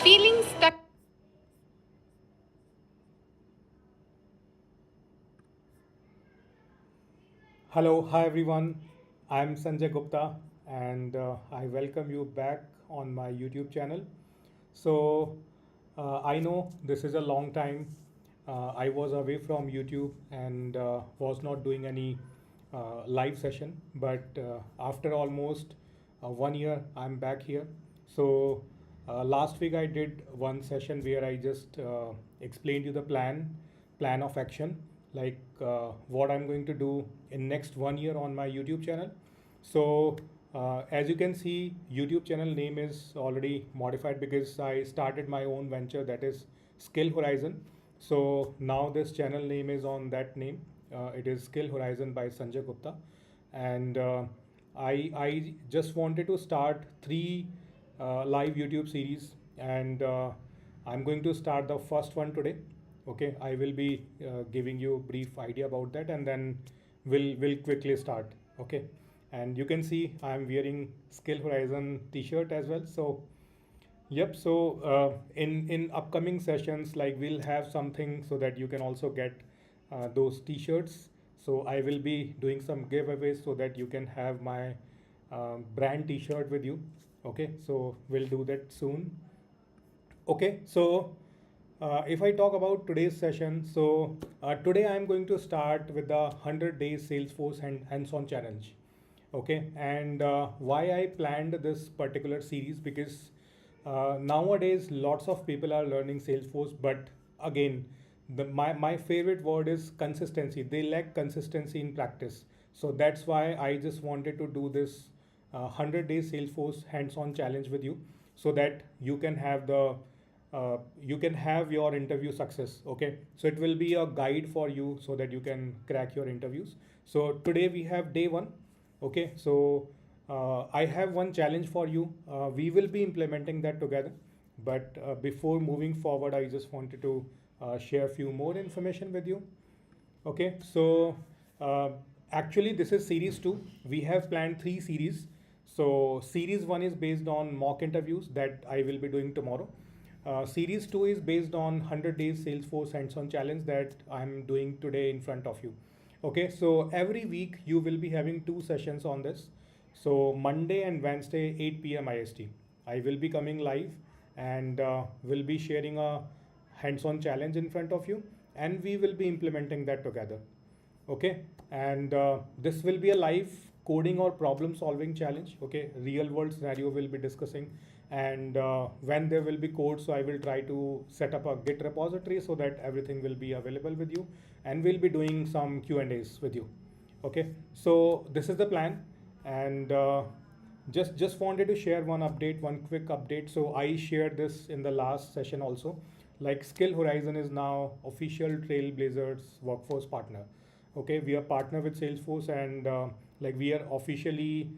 Feeling stuck. Hello, hi everyone. I'm Sanjay Gupta and I welcome you back on my YouTube channel. I know this is a long time. I was away from YouTube and was not doing any live session, but after almost 1 year, I'm back here. Last week I did one session where I just explained you the plan of action, like what I'm going to do in next 1 year on my YouTube channel. As you can see, YouTube channel name is already modified because I started my own venture, that is Skill Horizon. So now this channel name is on that name. It is Skill Horizon by Sanjay Gupta, and I just wanted to start three live YouTube series, and I'm going to start the first one today. Okay, I will be giving you a brief idea about that, and then we'll quickly start. Okay, and you can see I'm wearing Skill Horizon T-shirt as well. So yep. In upcoming sessions, like we'll have something so that you can also get those T-shirts. So I will be doing some giveaways so that you can have my brand T-shirt with you. Okay, so we'll do that soon. Okay, so if I talk about today's session, today I'm going to start with the 100 days Salesforce hands-on challenge. Okay, and why I planned this particular series, because nowadays lots of people are learning Salesforce, but again, my favorite word is consistency. They lack consistency in practice. So that's why I just wanted to do this 100 days Salesforce hands-on challenge with you, so that you can have your interview success. Okay, so it will be a guide for you so that you can crack your interviews. So today we have day one. Okay, so I have one challenge for you. We will be implementing that together, but before moving forward, I just wanted to share a few more information with you. Okay, so uh, actually, this is series two. We have planned three series. So, series one is based on mock interviews that I will be doing tomorrow. Series two is based on 100 days Salesforce hands-on challenge that I'm doing today in front of you. Okay, so every week you will be having two sessions on this. So, Monday and Wednesday, 8 p.m. IST. I will be coming live and will be sharing a hands-on challenge in front of you, and we will be implementing that together. Okay, and this will be a live coding or problem solving challenge. Okay, real world scenario we'll be discussing, and when there will be code, so I will try to set up a git repository so that everything will be available with you, and we'll be doing some Q&As with you. Okay, so this is the plan, and just wanted to share one quick update. So I shared this in the last session also. Like, Skill Horizon is now official Trailblazers Workforce Partner. Okay, we are partner with Salesforce, and like we are officially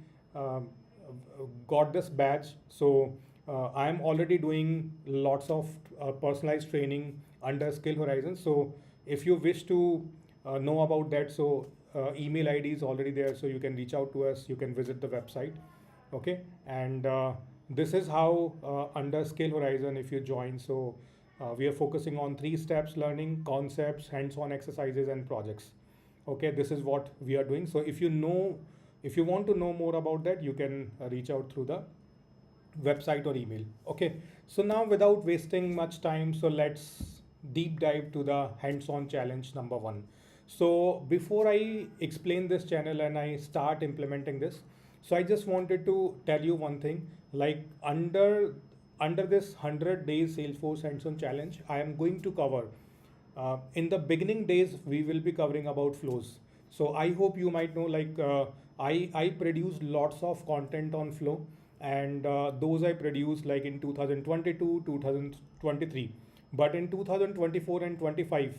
got this badge. So I'm already doing lots of personalized training under Skill Horizon. So if you wish to know about that, so email ID is already there, so you can reach out to us, you can visit the website. Okay, and this is how under Skill Horizon, if you join, so we are focusing on three steps: learning, concepts, hands-on exercises, and projects. Okay, this is what we are doing. So if you want to know more about that, you can reach out through the website or email. Okay, so now without wasting much time, so let's deep dive to the hands-on challenge number one. So before I explain this channel and I start implementing this, so I just wanted to tell you one thing. Like, under this 100 days Salesforce hands-on challenge, I am going to cover in the beginning days, we will be covering about flows. So I hope you might know, like, I produce lots of content on flow, and those I produced like in 2022, 2023, but in 2024 and 25,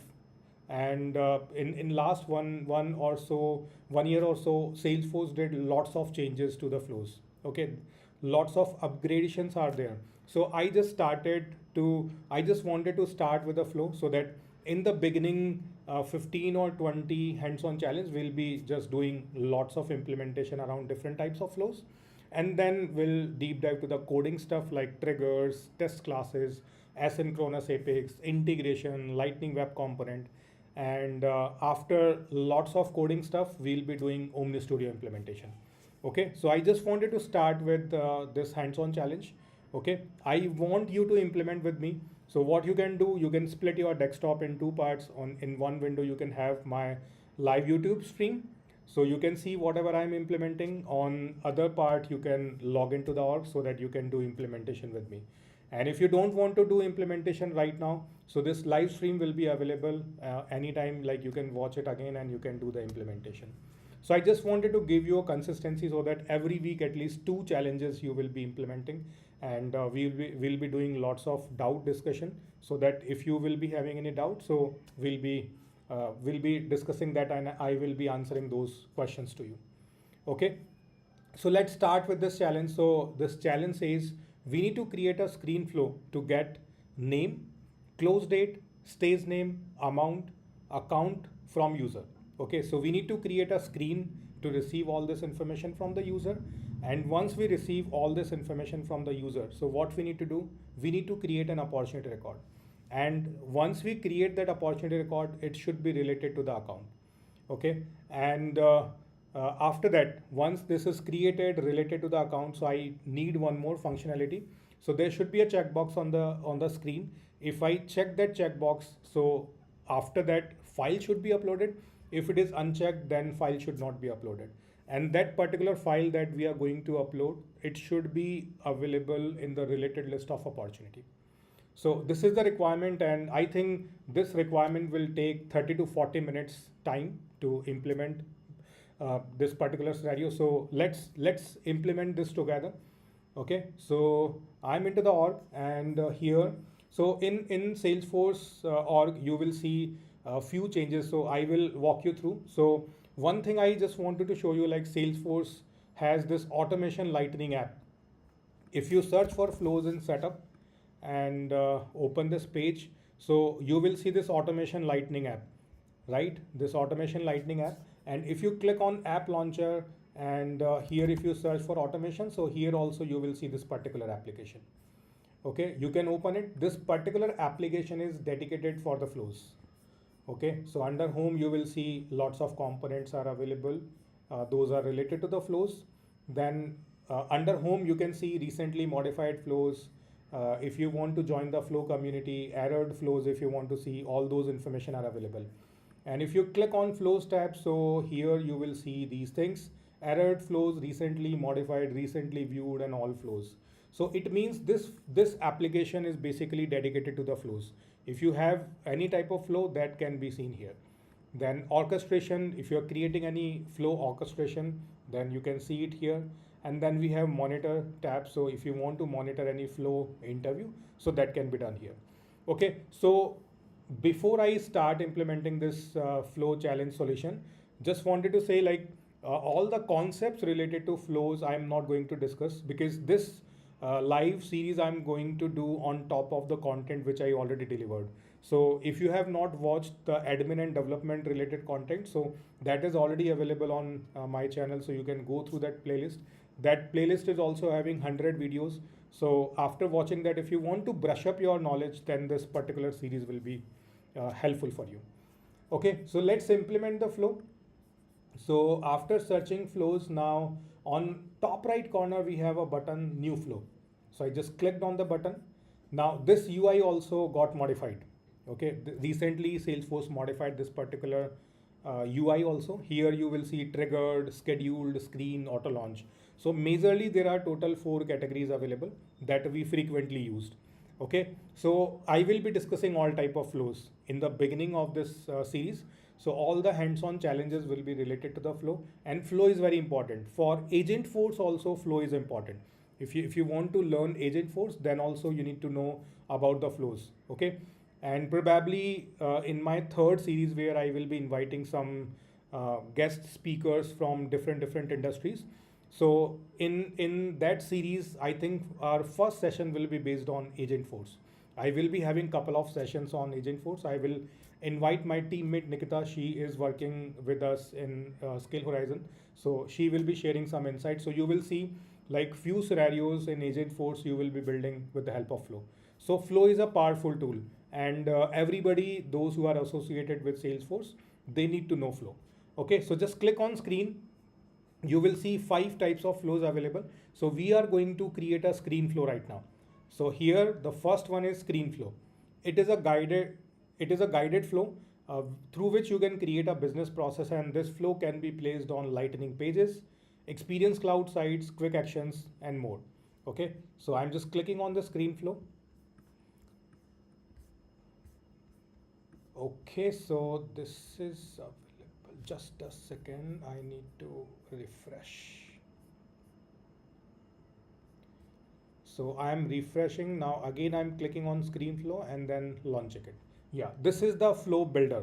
and in last one year or so, Salesforce did lots of changes to the flows. Okay, lots of upgradations are there. So I just wanted to start with the flow, so that in the beginning 15 or 20 hands-on challenge, we'll be just doing lots of implementation around different types of flows. And then we'll deep dive to the coding stuff like triggers, test classes, asynchronous apex, integration, lightning web component. And after lots of coding stuff, we'll be doing Omni Studio implementation. Okay, so I just wanted to start with this hands-on challenge. Okay, I want you to implement with me. So what you can do, you can split your desktop in two parts. On in one window, you can have my live YouTube stream. So you can see whatever I'm implementing. On other part, you can log into the org so that you can do implementation with me. And if you don't want to do implementation right now, so this live stream will be available anytime, like you can watch it again and you can do the implementation. So I just wanted to give you a consistency so that every week at least 2 challenges you will be implementing, and we'll be doing lots of doubt discussion so that if you will be having any doubt, so we'll be discussing that and I will be answering those questions to you. Okay. So let's start with this challenge. So this challenge says we need to create a screen flow to get name, close date, stage name, amount, account from user. Okay, so we need to create a screen to receive all this information from the user. And once we receive all this information from the user, so what we need to do, we need to create an opportunity record. And once we create that opportunity record, it should be related to the account. Okay, and after that, once this is created related to the account, so I need one more functionality. So there should be a checkbox on the screen. If I check that checkbox, so after that file should be uploaded. If it is unchecked, then file should not be uploaded. And that particular file that we are going to upload, it should be available in the related list of opportunity. So this is the requirement, and I think this requirement will take 30 to 40 minutes time to implement this particular scenario. So let's implement this together. Okay, so I'm into the org, and here, so in Salesforce org, you will see a few changes. So I will walk you through. So one thing I just wanted to show you, like Salesforce has this automation lightning app. If you search for flows in setup and open this page, so you will see this automation lightning app, right? This automation lightning app. And if you click on app launcher and here if you search for automation, so here also you will see this particular application. Okay, you can open it. This particular application is dedicated for the flows. Okay, so under home you will see lots of components are available. Those are related to the flows. Then under home you can see recently modified flows. If you want to join the flow community, errored flows, if you want to see, all those information are available. And if you click on flows tab, so here you will see these things: errored flows, recently modified, recently viewed, and all flows. So it means this application is basically dedicated to the flows. If you have any type of flow, that can be seen here. Then orchestration, if you're creating any flow orchestration, then you can see it here. And then we have monitor tab. So if you want to monitor any flow interview, so that can be done here. Okay, so before I start implementing this flow challenge solution, just wanted to say, like, all the concepts related to flows I'm not going to discuss, because this live series I'm going to do on top of the content which I already delivered. So if you have not watched the admin and development related content, so that is already available on my channel, so you can go through that playlist. That playlist is also having 100 videos. So after watching that, if you want to brush up your knowledge, then this particular series will be helpful for you. Okay, so let's implement the flow. So after searching flows, now on top right corner we have a button, new flow. So I just clicked on the button. Now this UI also got modified. Okay, recently Salesforce modified this particular UI also. Here you will see triggered, scheduled, screen, auto launch. So majorly there are total 4 categories available that we frequently used. Okay, so I will be discussing all type of flows in the beginning of this series. So all the hands-on challenges will be related to the flow, and flow is very important. For Agentforce also, flow is important. If you want to learn Agentforce, then also you need to know about the flows. Okay, and probably in my third series where I will be inviting some guest speakers from different industries. So in that series, I think our first session will be based on Agentforce. I will be having couple of sessions on Agentforce. I will invite my teammate Nikita. She is working with us in Scale Horizon. So she will be sharing some insights. So you will see like few scenarios in Agent Force you will be building with the help of Flow. So Flow is a powerful tool, and everybody, those who are associated with Salesforce, they need to know Flow. Okay, so just click on screen. You will see 5 types of flows available. So we are going to create a screen flow right now. So here the first one is screen flow. It is a guided flow through which you can create a business process, and this flow can be placed on lightning pages, experience cloud sites, quick actions, and more. Okay, so I'm just clicking on the screen flow. Okay, so this is available. Just a second, I need to refresh. So I'm refreshing now. Again, I'm clicking on screen flow and then launching it. Yeah, this is the flow builder.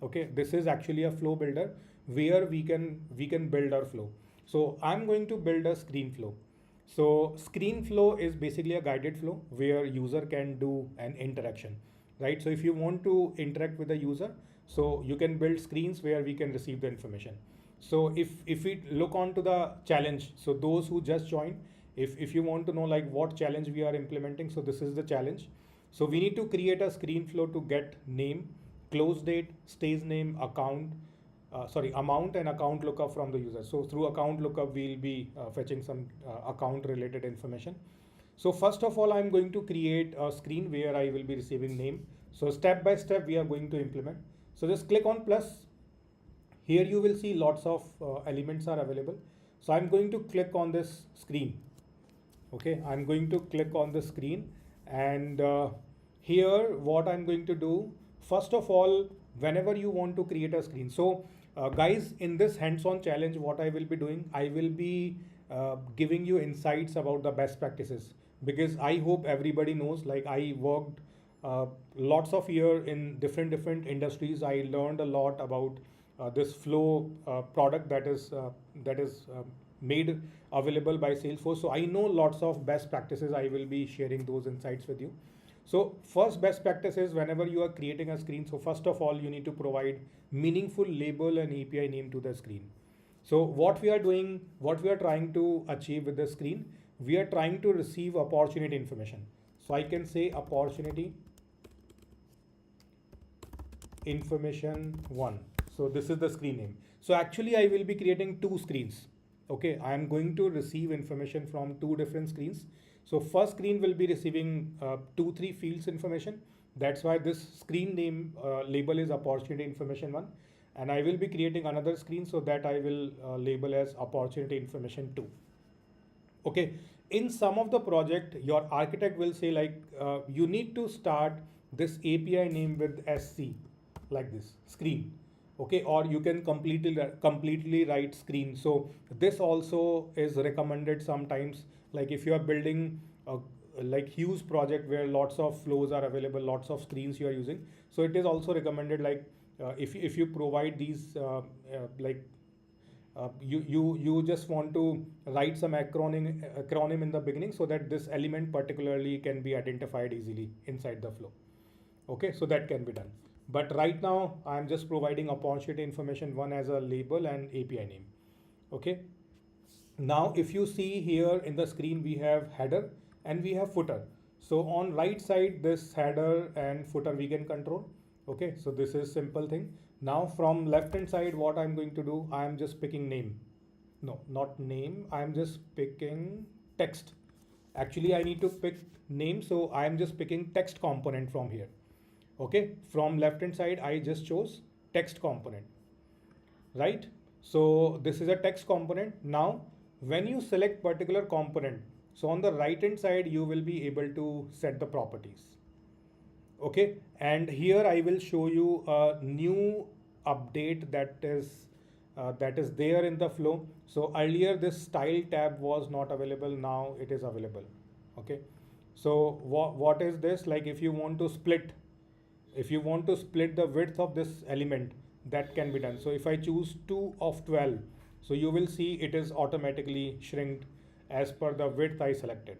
Okay, this is actually a flow builder where we can build our flow. So I'm going to build a screen flow. So screen flow is basically a guided flow where user can do an interaction, right? So if you want to interact with the user, so you can build screens where we can receive the information. So if we look on to the challenge, so those who just joined, if you want to know like what challenge we are implementing, so this is the challenge. So we need to create a screen flow to get name, close date, stage name, amount and account lookup from the user. So through account lookup, we'll be fetching some account related information. So first of all, I'm going to create a screen where I will be receiving name. So step by step, we are going to implement. So just click on plus. Here you will see lots of elements are available. So I'm going to click on this screen. Okay, I'm going to click on the screen, and here what I'm going to do, first of all, whenever you want to create a screen. So guys, in this hands-on challenge, what I will be doing, I will be giving you insights about the best practices, because I hope everybody knows, like I worked lots of year in different industries. I learned a lot about this flow product that is made available by Salesforce. So I know lots of best practices. I will be sharing those insights with you. So first best practice is whenever you are creating a screen, so first of all, you need to provide meaningful label and API name to the screen. So what we are doing, what we are trying to achieve with the screen, we are trying to receive opportunity information. So I can say opportunity information 1. So this is the screen name. So actually I will be creating 2 screens. Okay, I am going to receive information from 2 different screens. So first screen will be receiving 2-3 fields information. That's why this screen name label is opportunity information 1. And I will be creating another screen, so that I will label as opportunity information 2. Okay, in some of the project, your architect will say like you need to start this API name with SC, like this screen. Okay, or you can completely write screen. So this also is recommended sometimes, like if you are building a like huge project where lots of flows are available, lots of screens you are using. So it is also recommended, like if you provide these you just want to write some acronym in the beginning, so that this element particularly can be identified easily inside the flow. Okay, so that can be done. But right now I'm just providing opportunity information 1 as a label and API name. Okay, now if you see here in the screen, we have header and we have footer. So on right side, this header and footer we can control. Okay, so this is simple thing. Now from left hand side, what I'm going to do, I'm just picking name. No, not name, I'm just picking text. Actually I need to pick name, so I'm just picking text component from here. Okay, from left hand side, I just chose text component, right? So this is a text component. Now when you select particular component, so on the right hand side, you will be able to set the properties. Okay, and here I will show you a new update that is there in the flow. So earlier this style tab was not available, now it is available. Okay, so what is this, like if you want to split the width of this element, that can be done. So if I choose 2 of 12, so you will see it is automatically shrinked as per the width I selected.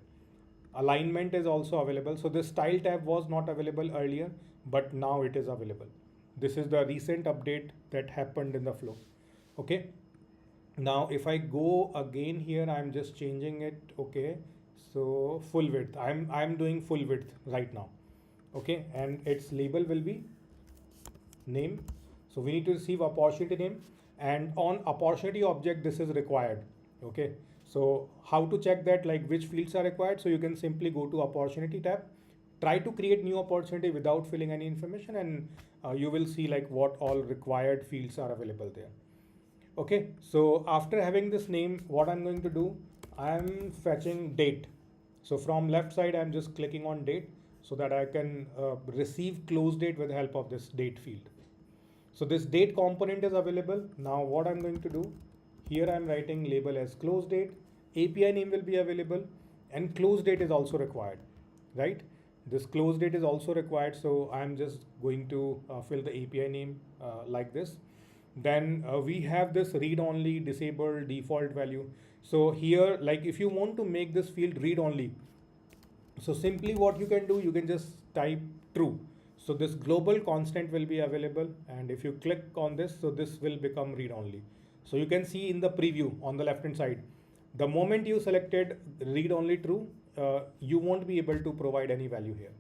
Alignment is also available. So this style tab was not available earlier, but now it is available. This is the recent update that happened in the flow. Okay. Now if I go again here, I'm just changing it. Okay, so full width, I'm doing full width right now. Okay, and its label will be name. So we need to receive opportunity name, and on opportunity object this is required. Okay, so how to check that, like which fields are required? So you can simply go to opportunity tab, try to create new opportunity without filling any information, and you will see like what all required fields are available there. Okay, so after having this name, what I'm going to do, I'm fetching date. So from left side, I'm just clicking on date so that I can receive close date with the help of this date field. So this date component is available. Now what I'm going to do, here I'm writing label as close date, API name will be available, and close date is also required, right? This close date is also required. So I'm just going to fill the API name like this. Then we have this read only disabled default value. So here, like if you want to make this field read only, so simply what you can do, you can just type true. So this global constant will be available, and if you click on this, so this will become read only. So you can see in the preview on the left hand side, the moment you selected read only true, you won't be able to provide any value here.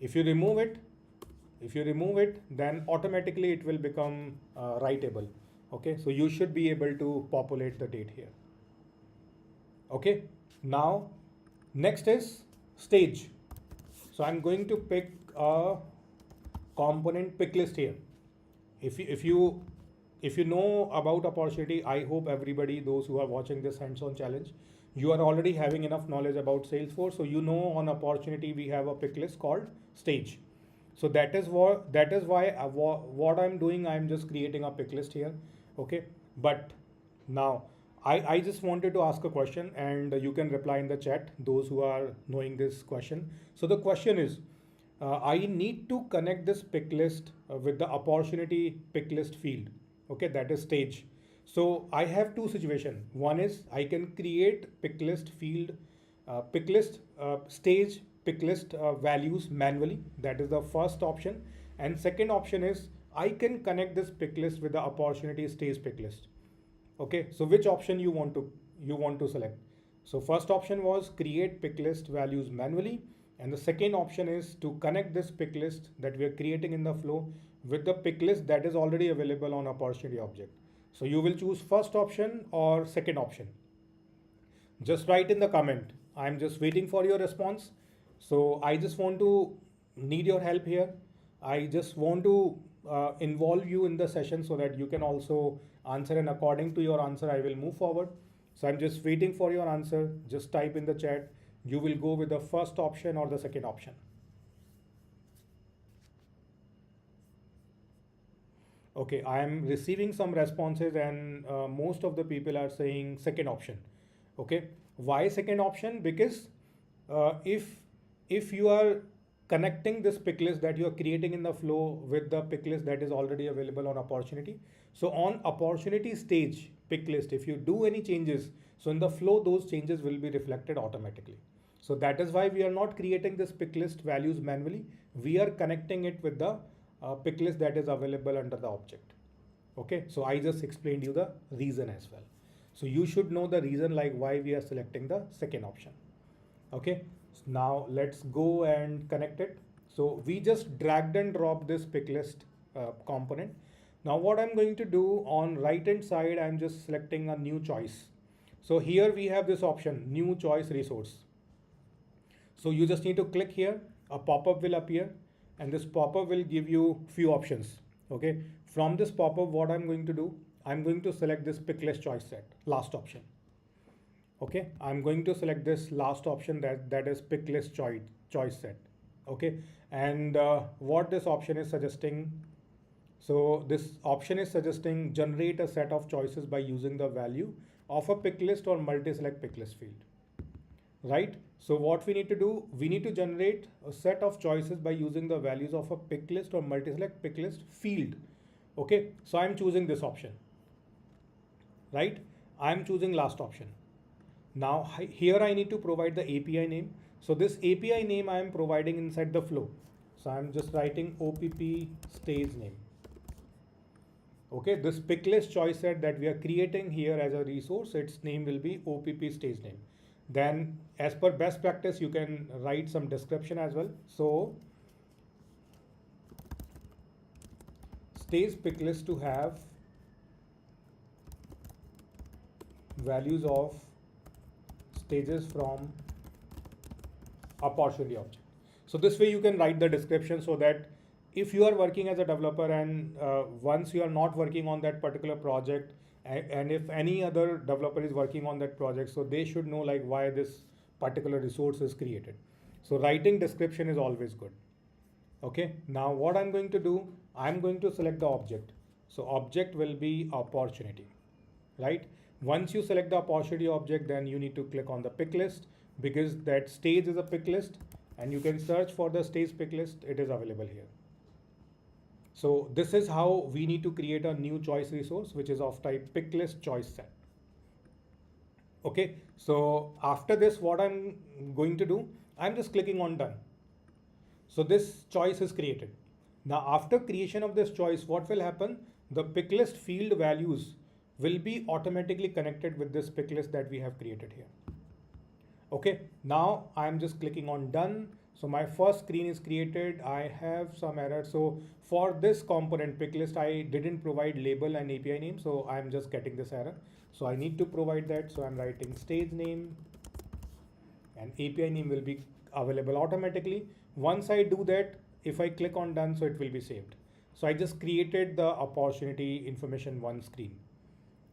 If you remove it, then automatically it will become writable. Okay, so you should be able to populate the date here. Okay, now next is stage. So I'm going to pick a component pick list here. If you know about opportunity, I hope everybody, those who are watching this hands-on challenge, you are already having enough knowledge about Salesforce. So you know on opportunity we have a pick list called stage. So that is why what I'm doing, I'm just creating a pick list here. Okay, but now I just wanted to ask a question, and you can reply in the chat, those who are knowing this question. So the question is, I need to connect this pick list with the opportunity pick list field. Okay, that is stage. So I have two situations. One is I can create pick list field, pick list stage pick list values manually. That is the first option. And second option is I can connect this pick list with the opportunity stage pick list. Okay, so which option you want to select? So first option was create pick list values manually, and the second option is to connect this pick list that we are creating in the flow with the pick list that is already available on opportunity object. So you will choose first option or second option. Just write in the comment. I'm just waiting for your response. So I just want to need your help here. I just want to involve you in the session so that you can also answer, and according to your answer, I will move forward. So I'm just waiting for your answer. Just type in the chat. You will go with the first option or the second option. Okay, I am receiving some responses, and most of the people are saying second option. Okay, why second option? Because if you are connecting this pick list that you are creating in the flow with the pick list that is already available on opportunity, so on opportunity stage pick list, if you do any changes, so in the flow those changes will be reflected automatically. So that is why we are not creating this pick list values manually. We are connecting it with the pick list that is available under the object. Okay, so I just explained you the reason as well. So you should know the reason, like why we are selecting the second option. Okay, so now let's go and connect it. So we just dragged and dropped this pick list component. Now what I'm going to do, on right hand side, I'm just selecting a new choice. So here we have this option, new choice resource. So you just need to click here, a pop-up will appear, and this pop-up will give you few options. Okay, from this pop-up, what I'm going to do, I'm going to select this pick list choice set, last option. Okay, I'm going to select this last option, that is pick list choice set. Okay, and what this option is suggesting, so this option is suggesting generate a set of choices by using the value of a pick list or multi-select pick list field. Right? So what we need to do, we need to generate a set of choices by using the values of a pick list or multi-select pick list field. Okay, so I'm choosing this option. Right? I'm choosing last option. Now here I need to provide the API name. So this API name I am providing inside the flow. So I'm just writing OPP stage name. Okay, this pick list choice set that we are creating here as a resource, its name will be OPP stage name. Then as per best practice, you can write some description as well. So stage pick list to have values of stages from opportunity object. So this way you can write the description so that if you are working as a developer and once you are not working on that particular project, and if any other developer is working on that project, so they should know like why this particular resource is created. So writing description is always good. Okay, now what I'm going to do, I'm going to select the object. So object will be opportunity, right? Once you select the opportunity object, then you need to click on the pick list because that stage is a pick list and you can search for the stage pick list. It is available here. So this is how we need to create a new choice resource, which is of type pick list choice set. Okay, so after this, what I'm going to do, I'm just clicking on done. So this choice is created. Now after creation of this choice, what will happen? The pick list field values will be automatically connected with this pick list that we have created here. Okay, now I'm just clicking on done. So my first screen is created. I have some error. So for this component pick list, I didn't provide label and API name. So I'm just getting this error. So I need to provide that. So I'm writing stage name and API name will be available automatically. Once I do that, if I click on done, so it will be saved. So I just created the opportunity information one screen,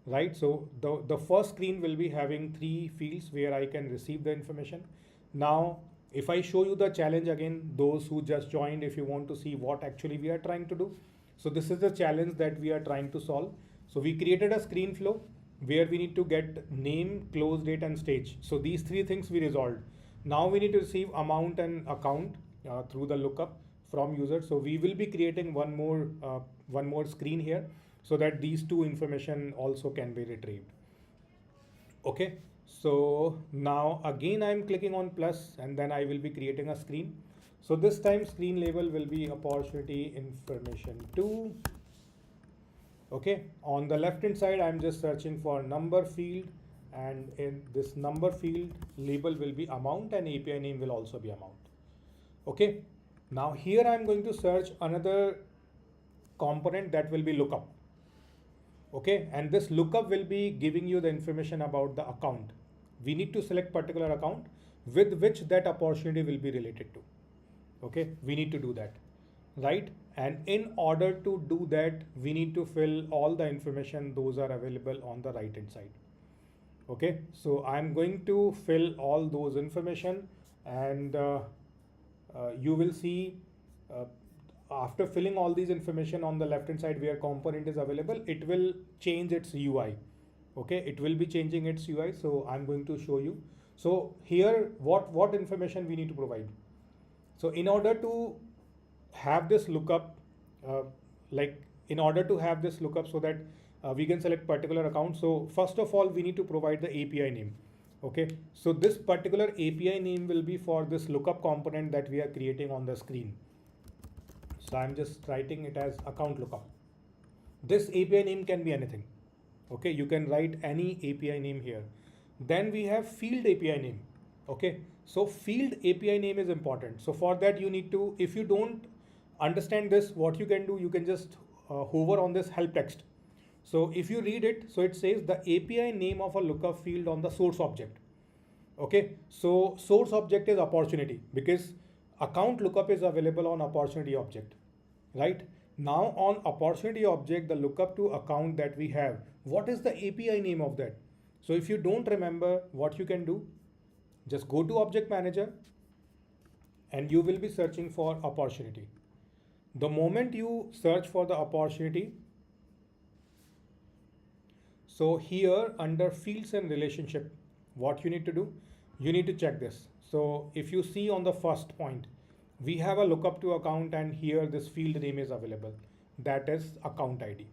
right? So the first screen will be having 3 fields where I can receive the information. Now, if I show you the challenge again, those who just joined, if you want to see what actually we are trying to do. So this is the challenge that we are trying to solve. So we created a screen flow where we need to get name, close date and stage. So these 3 things we resolved. Now we need to receive amount and account through the lookup from user. So we will be creating one more screen here so that these 2 information also can be retrieved. Okay, so now again I'm clicking on plus and then I will be creating a screen. So this time screen label will be opportunity information 2. Okay, on the left hand side I'm just searching for number field, and in this number field label will be amount and API name will also be amount. Okay, now here I'm going to search another component that will be lookup. Okay, and this lookup will be giving you the information about the account. We need to select particular account with which that opportunity will be related to. Okay, we need to do that, right? And in order to do that, we need to fill all the information. Those are available on the right hand side. Okay, so I'm going to fill all those information, and you will see after filling all these information on the left hand side where component is available, it will change its UI. Okay, it will be changing its UI. So I'm going to show you. So here, what information we need to provide. So in order to have this lookup, in order to have this lookup so that we can select particular account. So first of all, we need to provide the API name. Okay, so this particular API name will be for this lookup component that we are creating on the screen. So I'm just writing it as account lookup. This API name can be anything. Okay, you can write any API name here. Then we have field API name. Okay, so field API name is important. So for that you need to, if you don't understand this, what you can do, you can just hover on this help text. So if you read it, so it says the API name of a lookup field on the source object. Okay, so source object is opportunity because account lookup is available on opportunity object, right? Now on opportunity object, the lookup to account that we have, what is the API name of that? So if you don't remember, what you can do, just go to object manager and you will be searching for opportunity. The moment you search for the opportunity, so here under fields and relationship, what you need to do, you need to check this. So if you see on the first point, we have a lookup to account and here this field name is available. That is account ID.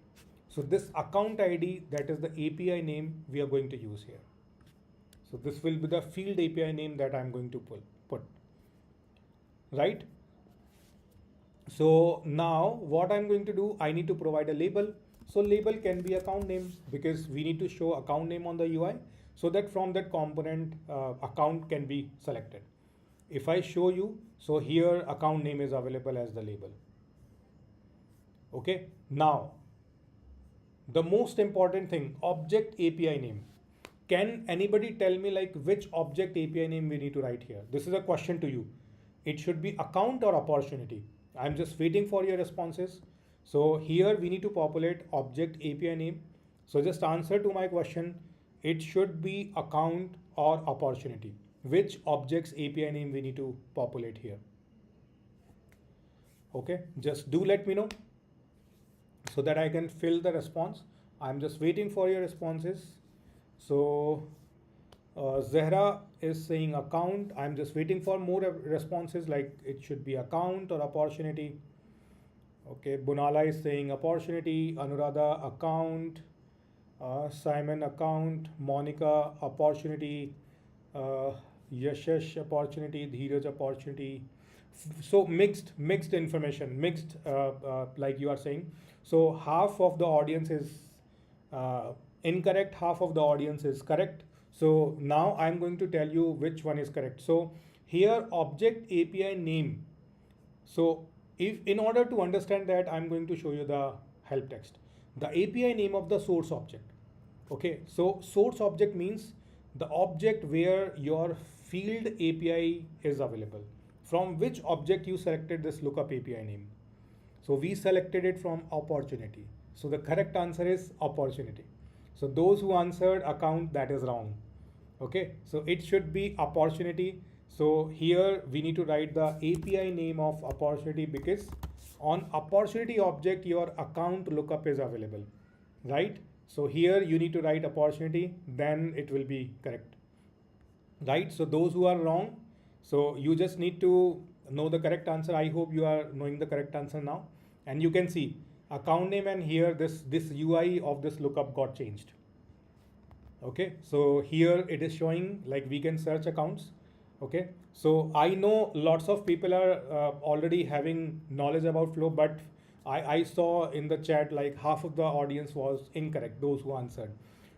So this account ID, that is the API name we are going to use here. So this will be the field API name that I'm going to put, right? So now what I'm going to do, I need to provide a label. So label can be account name because we need to show account name on the UI so that from that component account can be selected. If I show you, so here account name is available as the label. Okay, now the most important thing, object API name. Can anybody tell me like which object API name we need to write here? This is a question to you. It should be account or opportunity. I'm just waiting for your responses. So here we need to populate object API name. So just answer to my question. It should be account or opportunity. Which object's API name we need to populate here? Okay, just do let me know so that I can fill the response. I'm just waiting for your responses. So Zehra is saying account. I'm just waiting for more responses like it should be account or opportunity. Okay, Bunala is saying opportunity, Anuradha account, Simon account, Monica opportunity, Yashash opportunity, Dheeraj opportunity. So mixed information, mixed like you are saying. So half of the audience is incorrect, half of the audience is correct. So now I'm going to tell you which one is correct. So here object API name. So if in order to understand that, I'm going to show you the help text. The API name of the source object. Okay, so source object means the object where your field API is available. From which object you selected this lookup API name? So we selected it from opportunity. So the correct answer is opportunity. So those who answered account, that is wrong. Okay, so it should be opportunity. So here we need to write the API name of opportunity because on opportunity object your account lookup is available, right? So here you need to write opportunity, then it will be correct, right? So those who are wrong, so you just need to know the correct answer. I hope you are knowing the correct answer now. And you can see account name and here this UI of this lookup got changed. Okay, so here it is showing like we can search accounts. Okay, so I know lots of people are already having knowledge about flow, but I saw in the chat like half of the audience was incorrect, those who answered.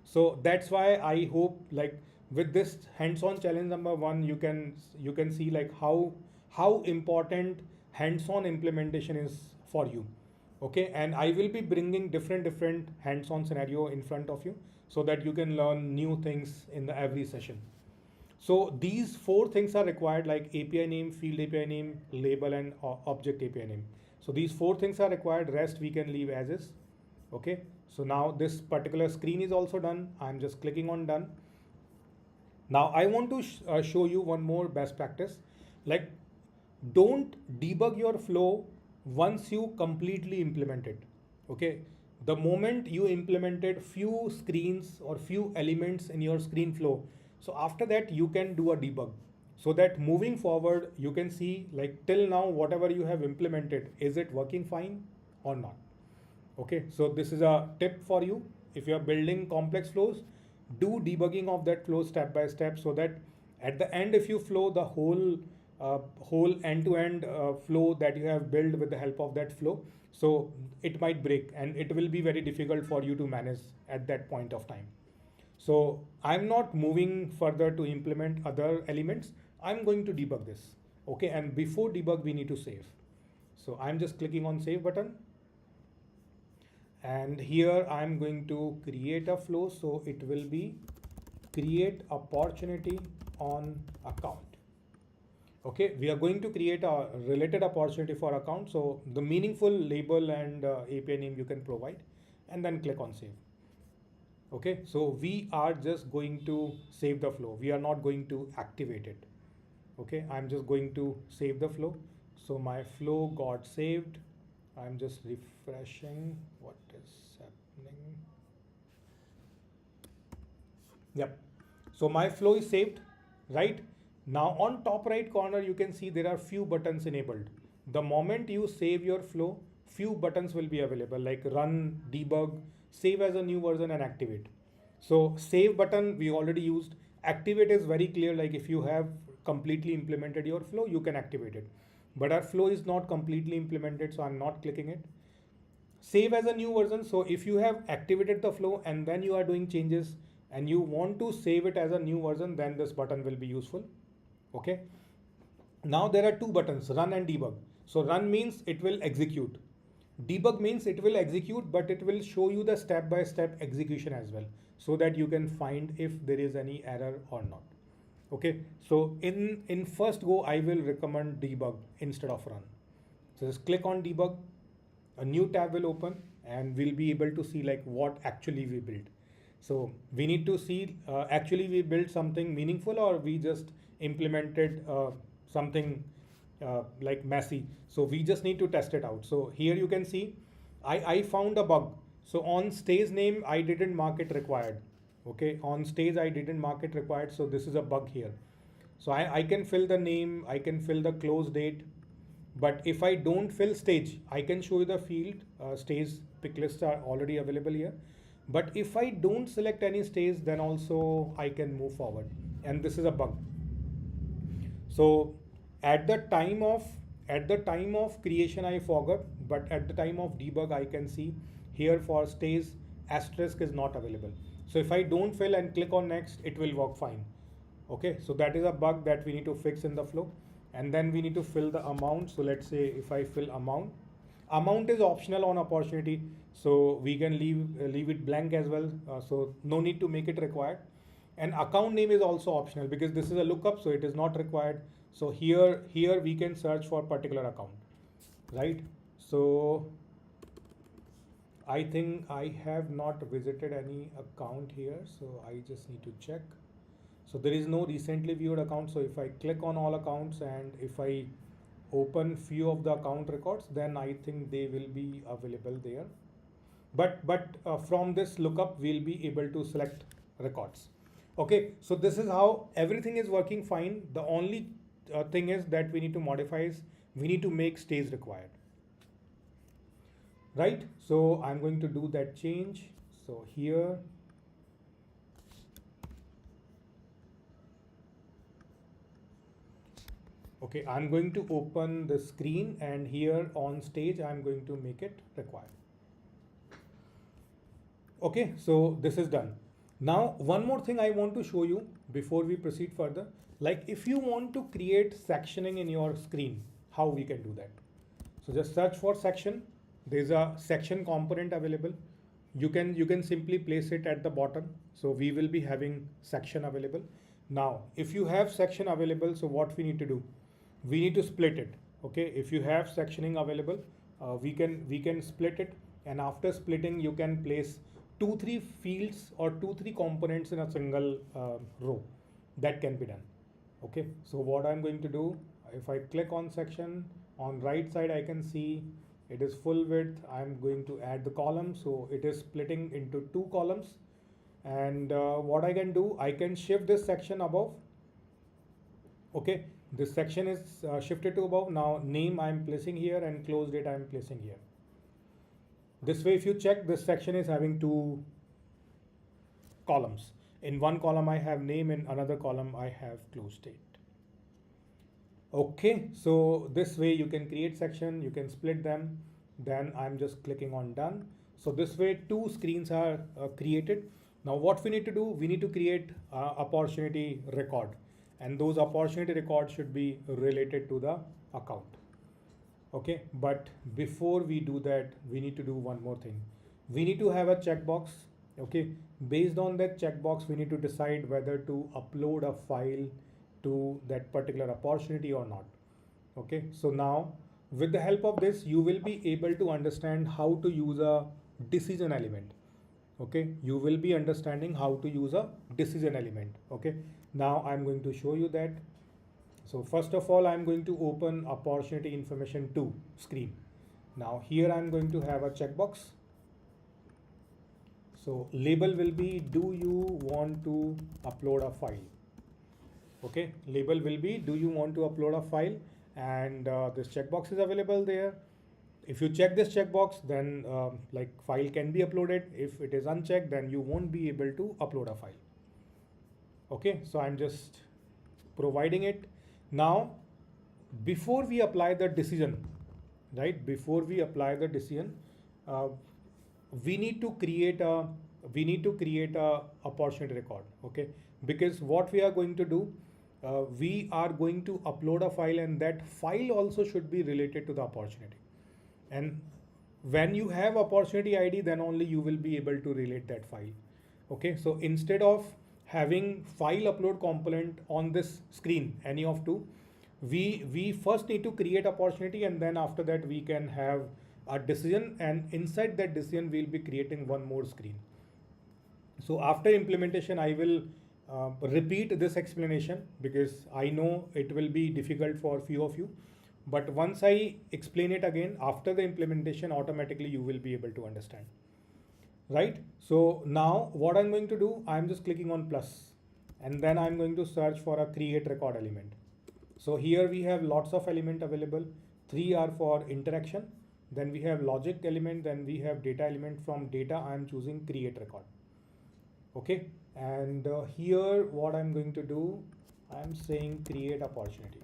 So that's why I hope like with this hands-on challenge number 1, you can see like how important hands-on implementation is for you. Okay, and I will be bringing different hands-on scenario in front of you so that you can learn new things in the every session. So these 4 things are required like API name, field API name, label and object API name. So these 4 things are required, rest we can leave as is. Okay, so now this particular screen is also done. I'm just clicking on done. Now I want to show you one more best practice. Like don't debug your flow once you completely implement it. Okay, the moment you implemented few screens or few elements in your screen flow, so after that you can do a debug so that moving forward you can see like till now whatever you have implemented, is it working fine or not. Okay, so this is a tip for you. If you are building complex flows, do debugging of that flow step by step so that at the end if you flow the whole end-to-end flow that you have built with the help of that flow, so it might break and it will be very difficult for you to manage at that point of time. So I'm not moving further to implement other elements. I'm going to debug this. Okay, and before debug we need to save. So I'm just clicking on save button. And here I'm going to create a flow. So it will be create opportunity on account. Okay, we are going to create a related opportunity for account. So the meaningful label and API name you can provide and then click on save. Okay, so we are just going to save the flow. We are not going to activate it. Okay, I'm just going to save the flow. So my flow got saved. I'm just refreshing what is happening. Yep. So my flow is saved, right? Now on top right corner, you can see there are few buttons enabled. The moment you save your flow, few buttons will be available like run, debug, save as a new version and activate. So save button we already used. Activate is very clear, like if you have completely implemented your flow, you can activate it. But our flow is not completely implemented, so I'm not clicking it. save as a new version. So if you have activated the flow and then you are doing changes and you want to save it as a new version, then this button will be useful. Okay. Now there are two buttons, run and debug. So run means it will execute. Debug means it will execute, but it will show you the step-by-step execution as well, so that you can find if there is any error or not. Okay, so in first go, I will recommend debug instead of run. So just click on debug, a new tab will open, and we'll be able to see like what actually we built. So we need to see actually we built something meaningful or we just implemented something like messy. So we just need to test it out. So here you can see I found a bug. So on stage name, I didn't mark it required. Okay, on stage I didn't mark it required. So this is a bug here. So I can fill the name, I can fill the close date, but if I don't fill stage, I can show you the field stage pick lists are already available here. But if I don't select any stage, then also I can move forward. And this is a bug. So at the time of creation I forgot, but at the time of debug I can see here for stage asterisk is not available. So if I don't fill and click on next, it will work fine. Okay, so that is a bug that we need to fix in the flow. And then we need to fill the amount. So let's say if I fill amount is optional on opportunity, so we can leave it blank as well. So no need to make it required. And account name is also optional because this is a lookup, so it is not required. So here we can search for particular account, right? So I think I have not visited any account here, so I just need to check. So there is no recently viewed account. So if I click on all accounts and if I open few of the account records, then I think they will be available there. But from this lookup, we'll be able to select records. Okay, so this is how everything is working fine. The only thing is that we need to modify is we need to make stage required. Right, so I'm going to do that change. So here, okay, I'm going to open the screen and here on stage, I'm going to make it required. Okay, so this is done. Now, one more thing I want to show you before we proceed further, like if you want to create sectioning in your screen, how we can do that. So just search for section. There's a section component available. You can simply place it at the bottom. So we will be having section available. Now, if you have section available, so what we need to do? We need to split it. Okay, if you have sectioning available, we can split it, and after splitting, you can place 2-3 fields or 2-3 components in a single row. That can be done. Okay, so what I'm going to do, if I click on section, on right side I can see it is full width. I'm going to add the column, so it is splitting into 2 columns. And what I can do, I can shift this section above. Okay, this section is shifted to above. Now name I'm placing here and close date I'm placing here. This way, if you check, this section is having 2 columns. In one column I have name, in another column I have close date. Okay, so this way you can create section, you can split them. Then I'm just clicking on done. So this way 2 screens are created. Now what we need to do, we need to create opportunity record, and those opportunity records should be related to the account. Okay, but before we do that, we need to do one more thing. We need to have a checkbox. Okay, based on that checkbox, we need to decide whether to upload a file to that particular opportunity or not. Okay, so now with the help of this, you will be able to understand how to use a decision element. Okay, you will be understanding how to use a decision element. Okay, now I'm going to show you that. So first of all, I'm going to open opportunity information 2 screen. Now here I'm going to have a checkbox. So label will be, do you want to upload a file? Okay, label will be, do you want to upload a file? And this checkbox is available there. If you check this checkbox, then like file can be uploaded. If it is unchecked, then you won't be able to upload a file. Okay, so I'm just providing it. Now, before we apply the decision, right? Before we apply the decision, uh, we need to create a opportunity record. Okay, because what we are going to do, we are going to upload a file, and that file also should be related to the opportunity. And when you have opportunity ID, then only you will be able to relate that file. Okay, so instead of having file upload component on this screen, any of two, we first need to create opportunity, and then after that we can have a decision, and inside that decision we'll be creating one more screen. So after implementation, I will repeat this explanation because I know it will be difficult for few of you. But once I explain it again after the implementation, automatically you will be able to understand. Right? So now what I'm going to do, I'm just clicking on plus, and then I'm going to search for a create record element. So here we have lots of element available. 3 are for interaction. Then we have logic element. Then we have data element. From data, I'm choosing create record. Okay, and here what I'm going to do, I'm saying create opportunity.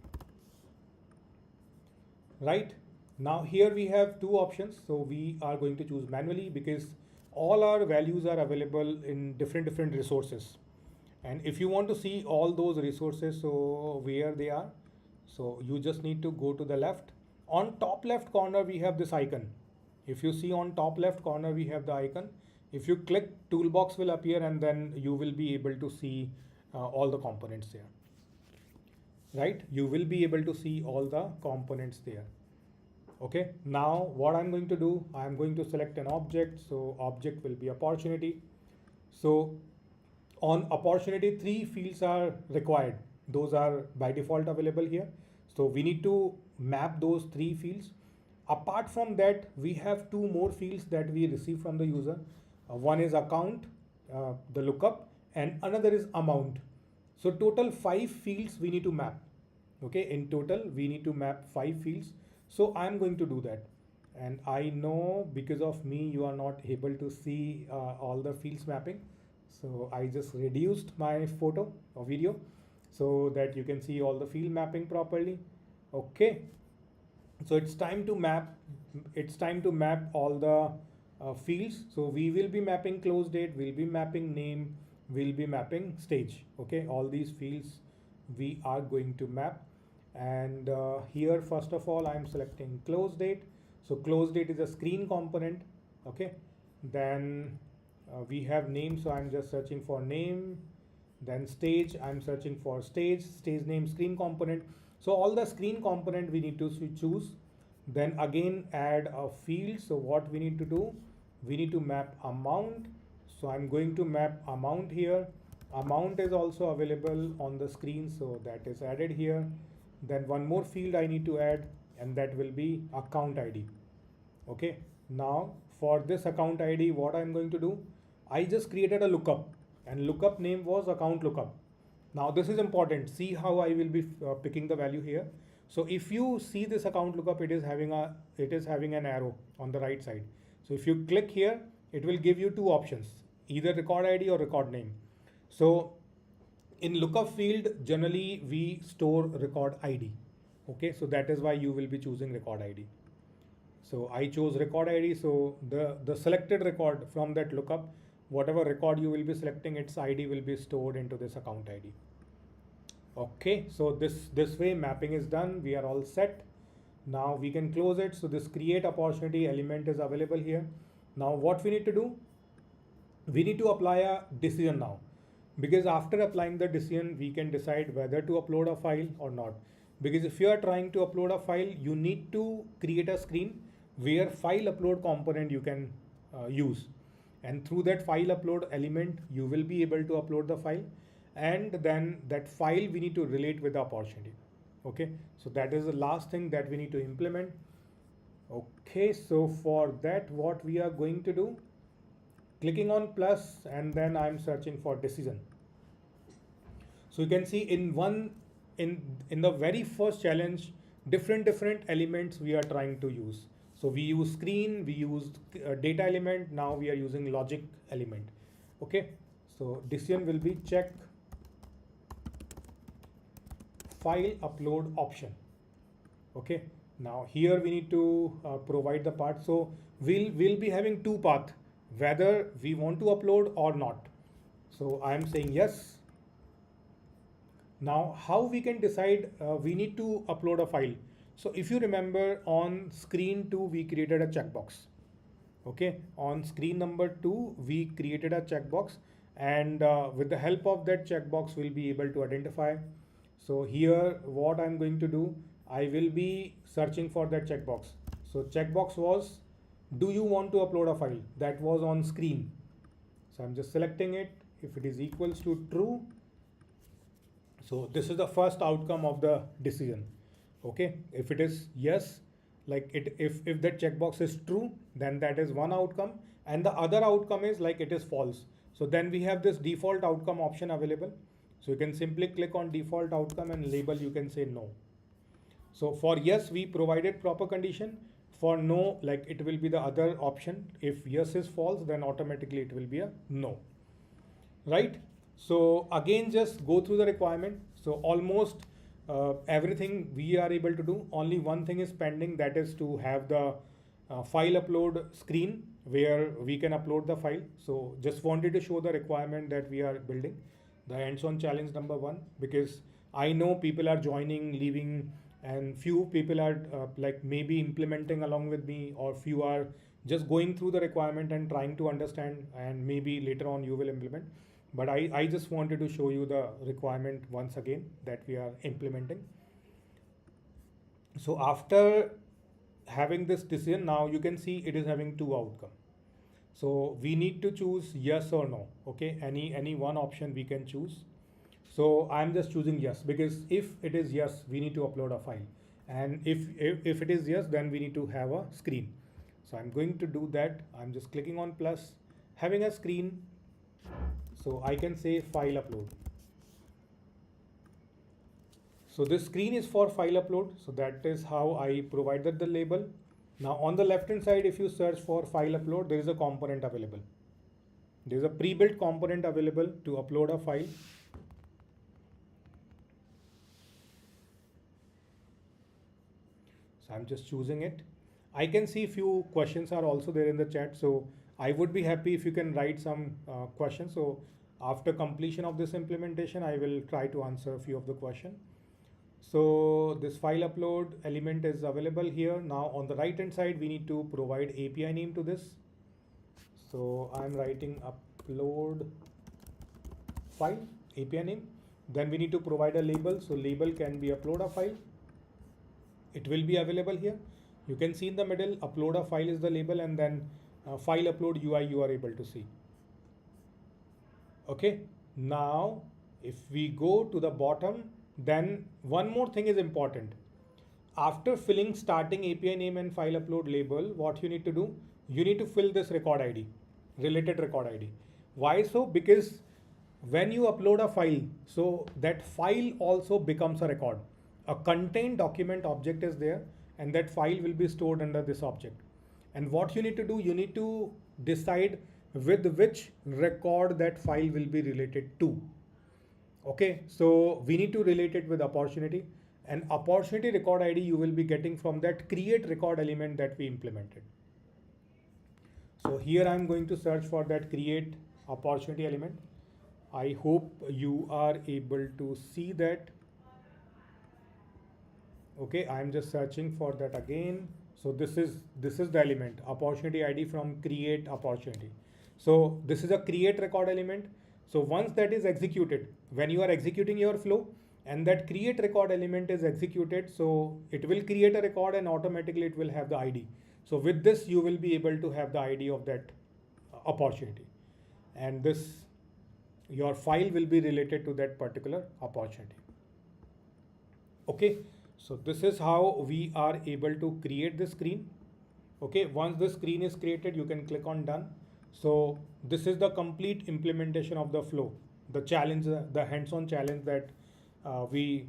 Right, now here we have two options, so we are going to choose manually because all our values are available in different resources, and if you want to see all those resources, so where they are, so you just need to go to the left. On top left corner we have this icon. If you see on top left corner we have the icon. If you click, toolbox will appear, and then you will be able to see all the components there. Right, you will be able to see all the components there. Okay, now what I'm going to do, I'm going to select an object. So object will be opportunity. So on opportunity, 3 fields are required. Those are by default available here. So we need to map those 3 fields. Apart from that, we have 2 more fields that we receive from the user. One is account, the lookup, and another is amount. So total 5 fields we need to map. Okay, in total we need to map 5 fields. So I'm going to do that. And I know because of me you are not able to see all the fields mapping. So I just reduced my photo or video so that you can see all the field mapping properly. Okay, so it's time to map all the fields. So we will be mapping close date, we'll be mapping name, we'll be mapping stage. Okay, all these fields we are going to map. And here first of all I'm selecting close date. So close date is a screen component. Okay, then we have name, so I'm just searching for name. Then stage, I'm searching for stage name, screen component. So all the screen component we need to choose. Then again add a field. So what we need to do, we need to map amount. So I'm going to map amount here. Amount is also available on the screen, so that is added here. Then one more field I need to add, and that will be account ID. Okay, now for this account ID, what I'm going to do, I just created a lookup, and lookup name was account lookup. Now this is important. See how I will be picking the value here. So if you see this account lookup, it is having an arrow on the right side. So if you click here, it will give you 2 options, either record ID or record name. So in lookup field, generally we store record ID. Okay, so that is why you will be choosing record ID. So I chose record ID. So the selected record from that lookup, whatever record you will be selecting, its ID will be stored into this account ID. Okay, so this way mapping is done. We are all set. Now we can close it. So this create opportunity element is available here. Now what we need to do, we need to apply a decision now, because after applying the decision we can decide whether to upload a file or not. Because if you are trying to upload a file, you need to create a screen where file upload component you can use, and through that file upload element you will be able to upload the file, and then that file we need to relate with the opportunity. Okay, so that is the last thing that we need to implement. Okay, so for that what we are going to do, clicking on plus, and then I'm searching for decision. So you can see in the very first challenge, different elements we are trying to use. So we use screen, we used data element, now we are using logic element. Okay, so decision will be check file upload option. Okay, Now here we need to provide the path. So we'll be having two paths, whether we want to upload or not. So I am saying yes. Now how we can decide we need to upload a file. So if you remember on screen 2 we created a checkbox. Okay, on screen number 2 we created a checkbox, and with the help of that checkbox we'll be able to identify. So here what I'm going to do, I will be searching for that checkbox. So checkbox was, do you want to upload a file? That was on screen. So I'm just selecting it. If it is equals to true, so this is the first outcome of the decision. Okay, if it is yes, like if that checkbox is true, then that is one outcome, and the other outcome is like it is false. So then we have this default outcome option available. So you can simply click on default outcome and label, you can say no. So for yes, we provided proper condition. For no, like it will be the other option. If yes is false, then automatically it will be a no. Right? So again, just go through the requirement. So almost everything we are able to do. Only one thing is pending, that is to have the file upload screen where we can upload the file. So just wanted to show the requirement that we are building, the hands-on challenge number 1, because I know people are joining, leaving, and few people are like maybe implementing along with me, or few are just going through the requirement and trying to understand, and maybe later on you will implement. But I just wanted to show you the requirement once again that we are implementing. So after having this decision, now you can see it is having two outcomes. So we need to choose yes or no. Okay, any one option we can choose. So I'm just choosing yes, because if it is yes, we need to upload a file. And if it is yes, then we need to have a screen. So I'm going to do that. I'm just clicking on plus, having a screen. So I can say file upload. So this screen is for file upload. So that is how I provided the label. Now on the left hand side, if you search for file upload, there is a component available. There is a pre-built component available to upload a file. So I'm just choosing it. I can see few questions are also there in the chat. So I would be happy if you can write some questions. So after completion of this implementation, I will try to answer a few of the questions. So this file upload element is available here. Now on the right hand side, we need to provide API name to this. So I'm writing upload file API name. Then we need to provide a label. So label can be upload a file. It will be available here. You can see in the middle, upload a file is the label, and then file upload UI you are able to see. Okay, now if we go to the bottom, then one more thing is important. After filling starting API name and file upload label, what you need to do, you need to fill this record ID, related record ID. Why so? Because when you upload a file, so that file also becomes a record. A contained document object is there, and that file will be stored under this object. And what you need to do, you need to decide with which record that file will be related to. Okay, so we need to relate it with opportunity, and opportunity record ID you will be getting from that create record element that we implemented. So here I'm going to search for that create opportunity element. I hope you are able to see that. Okay, I'm just searching for that again. So this is the element opportunity ID from create opportunity. So this is a create record element. So once that is executed, when you are executing your flow and that create record element is executed, so it will create a record and automatically it will have the ID. So with this you will be able to have the ID of that opportunity, and this your file will be related to that particular opportunity. Okay, so this is how we are able to create the screen. Okay, once the screen is created, you can click on done. So this is the complete implementation of the flow, the challenge, the hands-on challenge that we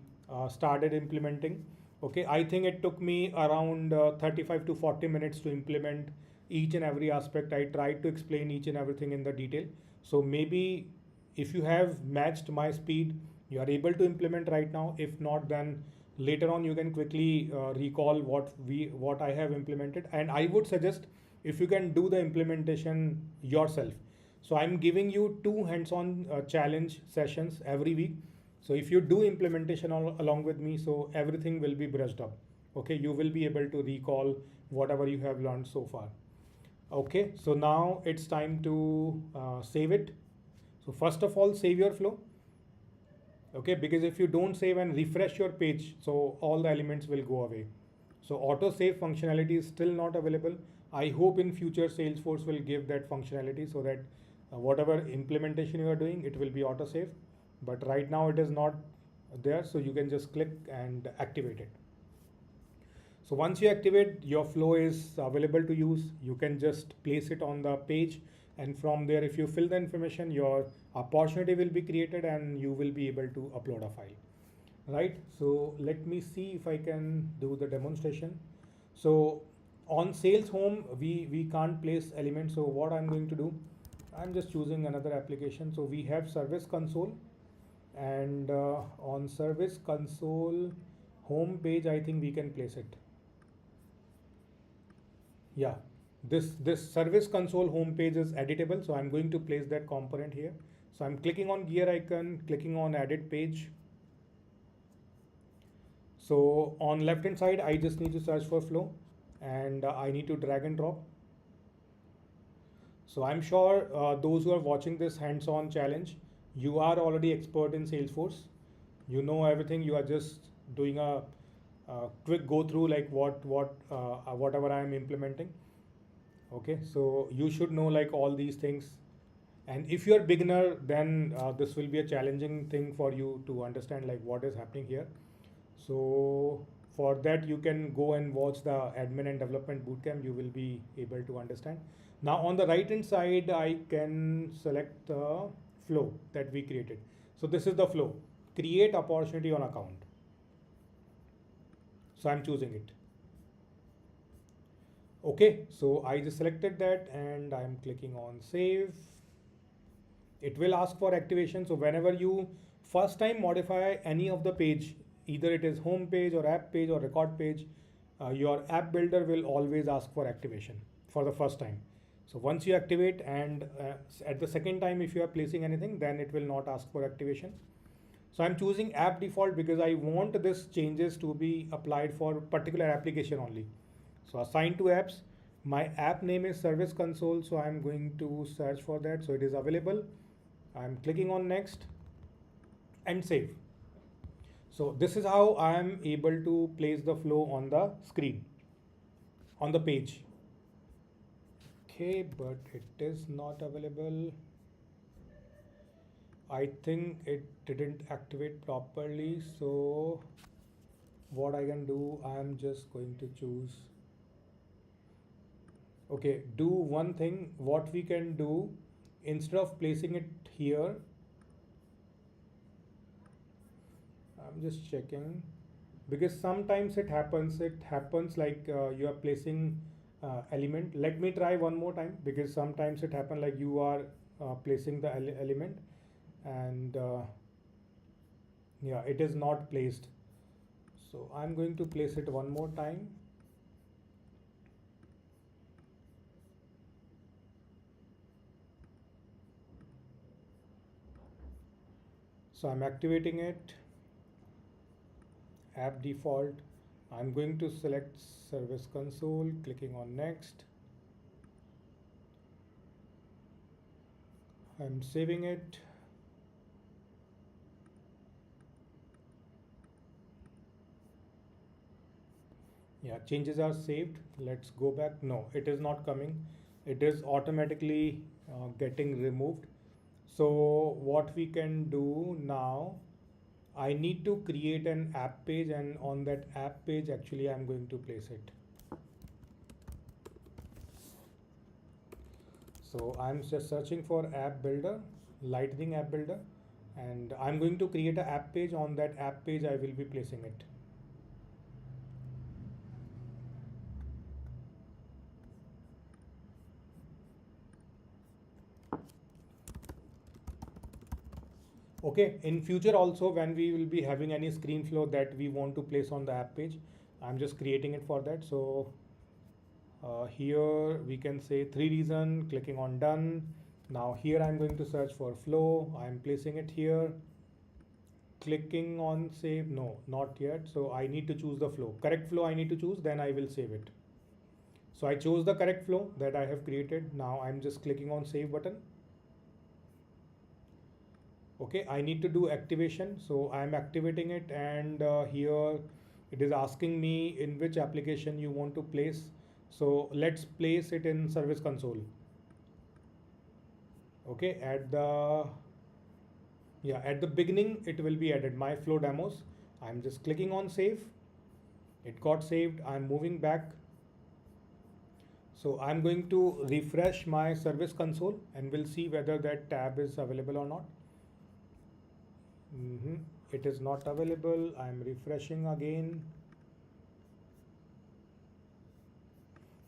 started implementing. Okay, I think it took me around 35 to 40 minutes to implement each and every aspect. I tried to explain each and everything in the detail. So maybe if you have matched my speed, you are able to implement right now. If not, then Later on, you can quickly recall what I have implemented, and I would suggest if you can do the implementation yourself. So I'm giving you two hands-on challenge sessions every week. So if you do implementation along with me, so everything will be brushed up. Okay, you will be able to recall whatever you have learned so far. Okay, so now it's time to save it. So first of all, save your flow. Okay, because if you don't save and refresh your page, so all the elements will go away. So auto save functionality is still not available. I hope in future Salesforce will give that functionality so that whatever implementation you are doing, it will be auto save. But right now it is not there, so you can just click and activate it. So once you activate, your flow is available to use. You can just place it on the page, and from there, if you fill the information, your opportunity will be created and you will be able to upload a file. Right? So let me see if I can do the demonstration. So on sales home, we can't place elements. So what I'm going to do, I'm just choosing another application. So we have service console, and on service console home page, I think we can place it. Yeah, this service console homepage is editable, so I'm going to place that component here. So I'm clicking on gear icon, clicking on edit page. So on left hand side, I just need to search for flow, and I need to drag and drop. So I'm sure those who are watching this hands-on challenge, you are already expert in Salesforce. You know everything. You are just doing a quick go through like whatever I am implementing. Okay, so you should know like all these things, and if you're beginner, then this will be a challenging thing for you to understand like what is happening here. So for that, you can go and watch the admin and development bootcamp. You will be able to understand. Now on the right hand side, I can select the flow that we created. So this is the flow: create opportunity on account. So I'm choosing it. Okay, so I just selected that and I'm clicking on save. It will ask for activation. So whenever you first time modify any of the page, either it is home page or app page or record page, your app builder will always ask for activation for the first time. So once you activate, and at the second time, if you are placing anything, then it will not ask for activation. So I'm choosing app default because I want this changes to be applied for particular application only. So assign to apps. My app name is Service Console, so I'm going to search for that. So it is available. I'm clicking on next and save. So this is how I am able to place the flow on the screen, on the page. Okay, but it is not available. I think it didn't activate properly. So what I can do, I'm just going to choose. Okay, do one thing. What we can do, instead of placing it here, I'm just checking, because sometimes it happens like you are placing element. Let me try one more time, because sometimes it happen like you are placing the element, and yeah, it is not placed. So I'm going to place it one more time. So I'm activating it. App default. I'm going to select Service Console, clicking on next. I'm saving it. Yeah, changes are saved. Let's go back. No, it is not coming. It is automatically getting removed. So what we can do now, I need to create an app page, and on that app page, actually, I'm going to place it. So I'm just searching for app builder, Lightning app builder, and I'm going to create an app page. On that app page, I will be placing it. Okay, in future also when we will be having any screen flow that we want to place on the app page, I'm just creating it for that. So here we can say 3 reason, clicking on done. Now here I'm going to search for flow. I'm placing it here, clicking on save. No, not yet. So I need to choose the flow. Correct flow I need to choose, then I will save it. So I chose the correct flow that I have created. Now I'm just clicking on save button. Okay, I need to do activation. So I'm activating it, and here it is asking me in which application you want to place. So let's place it in Service Console. Okay, at the beginning it will be added my flow demos. I'm just clicking on save. It got saved. I'm moving back. So I'm going to refresh my Service Console and we'll see whether that tab is available or not. It is not available. I'm refreshing again.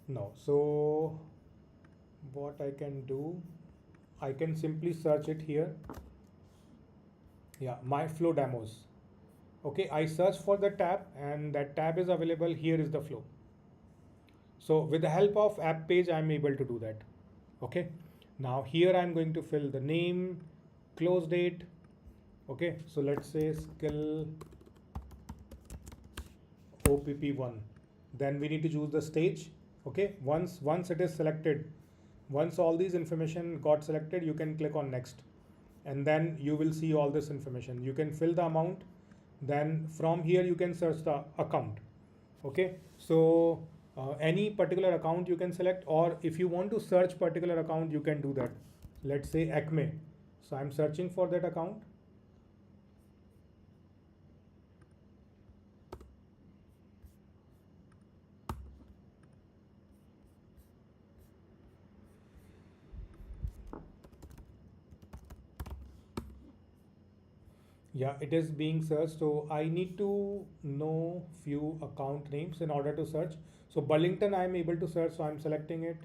No. So what I can do, I can simply search it here. Yeah, my flow demos. Okay, I search for the tab and that tab is available. Here is the flow. So with the help of app page, I'm able to do that. Okay, now here I'm going to fill the name, close date. Okay, so let's say skill OPP1. Then we need to choose the stage. Okay, once it is selected, once all these information got selected, you can click on next, and then you will see all this information. You can fill the amount. Then from here you can search the account. Okay, so any particular account you can select, or if you want to search particular account, you can do that. Let's say Acme. So I'm searching for that account. Yeah, it is being searched. So I need to know few account names in order to search. So Burlington I'm able to search, so I'm selecting it,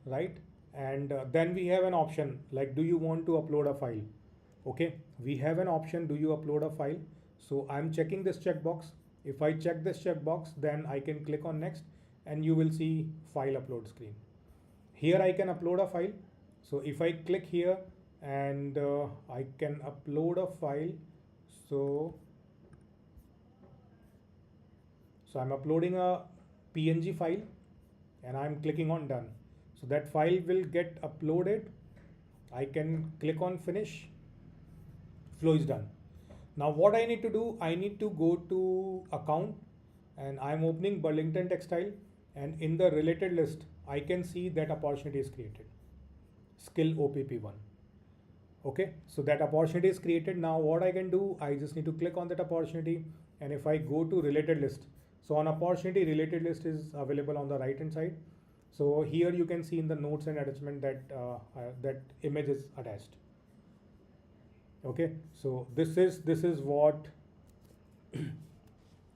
right? And then we have an option like, do you want to upload a file? Okay, we have an option, do you upload a file? So I'm checking this checkbox. If I check this checkbox, then I can click on next and you will see file upload screen. Here I can upload a file. So if I click here and I can upload a file. So I'm uploading a PNG file and I'm clicking on done. So that file will get uploaded. I can click on finish. Flow is done. Now what I need to do, I need to go to account and I'm opening Burlington Textile, and in the related list, I can see that opportunity is created. Skill OPP1. Okay, so that opportunity is created. Now what I can do, I just need to click on that opportunity, and if I go to related list, so on opportunity related list is available on the right hand side. So here you can see in the notes and attachment that that image is attached. Okay, so this is what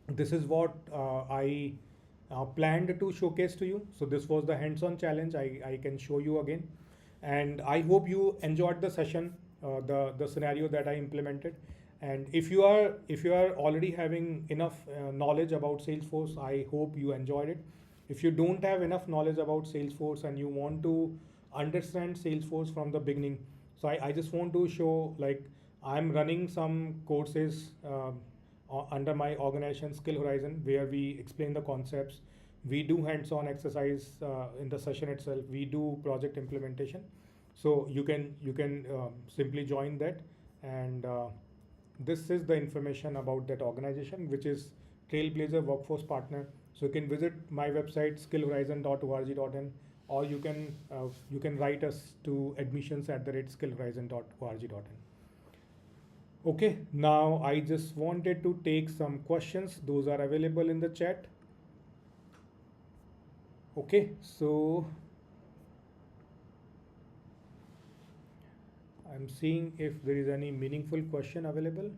this is what I planned to showcase to you. So this was the hands-on challenge. I can show you again, and I hope you enjoyed the session, the scenario that I implemented. And if you are already having enough knowledge about Salesforce, I hope you enjoyed it. If you don't have enough knowledge about Salesforce and you want to understand Salesforce from the beginning, so I just want to show, like, I'm running some courses under my organization Skill Horizon, where we explain the concepts. We do hands-on exercise in the session itself. We do project implementation. So you can simply join that, and this is the information about that organization, which is Trailblazer Workforce Partner. So you can visit my website skillhorizon.org.in, or you can write us to admissions@skillhorizon.org.in. Okay, now I just wanted to take some questions. Those are available in the chat. Okay, so I'm seeing if there is any meaningful question available.